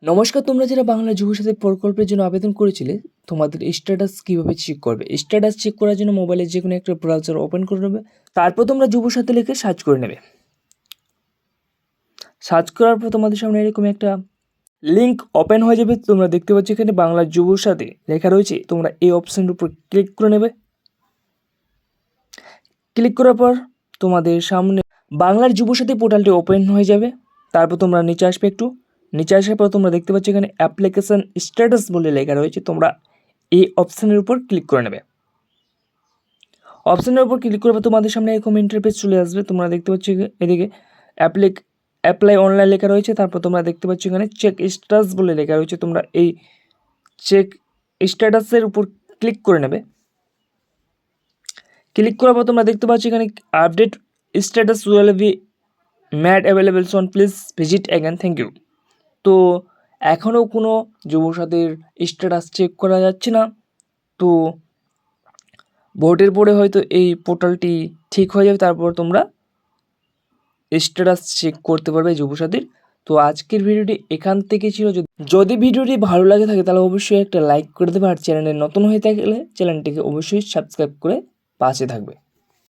নমস্কার, তোমরা যারা বাংলা যুবসাথী প্রকল্পের জন্য আবেদন করেছিলে, তোমাদের স্ট্যাটাস কীভাবে চেক করবে? স্ট্যাটাস চেক করার জন্য মোবাইলের যে কোনো একটা ব্রাউজার ওপেন করে নেবে। তারপর তোমরা যুবসাথী লিখে সার্চ করে নেবে। সার্চ করার পর তোমাদের সামনে এরকম একটা লিঙ্ক ওপেন হয়ে যাবে। তোমরা দেখতে পাচ্ছ এখানে বাংলা যুবসাথী লেখা রয়েছে। তোমরা এই অপশানের উপর ক্লিক করে নেবে। ক্লিক করার পর তোমাদের সামনে বাংলার যুবসাথী পোর্টালটি ওপেন হয়ে যাবে। তারপর তোমরা নিচে আসবে, একটু নিচে আসার পর তোমরা দেখতে পাচ্ছ এখানে অ্যাপ্লিকেশান স্ট্যাটাস বলে লেখা রয়েছে। তোমরা এই অপশানের উপর ক্লিক করে নেবে। অপশানের উপর ক্লিক করবে, তোমাদের সামনে এরকম ইন্টারফেস চলে আসবে। তোমরা দেখতে পাচ্ছ এদিকে অ্যাপ্লাই অনলাইন লেখা রয়েছে। তারপর তোমরা দেখতে পাচ্ছ এখানে চেক স্ট্যাটাস বলে লেখা রয়েছে। তোমরা এই চেক স্ট্যাটাসের উপর ক্লিক করে নেবে। ক্লিক করার পর তোমরা দেখতে পাচ্ছ এখানে update status will be made available soon, please visit again, thank you. তো এখনও কোনো যুবসাথীর স্ট্যাটাস চেক করা যাচ্ছে না। তো ভোটের পরে হয়তো এই পোর্টালটি ঠিক হয়ে যাবে, তারপর তোমরা স্ট্যাটাস চেক করতে পারবে যুবসাথীর। তো আজকের ভিডিওটি এখান থেকে ছিল। যদি ভিডিওটি ভালো লাগে থাকে তাহলে অবশ্যই একটা লাইক করে দেবে, আর চ্যানেলে নতুন হয়ে থাকলে চ্যানেলটিকে অবশ্যই সাবস্ক্রাইব করে পাশে থাকবে।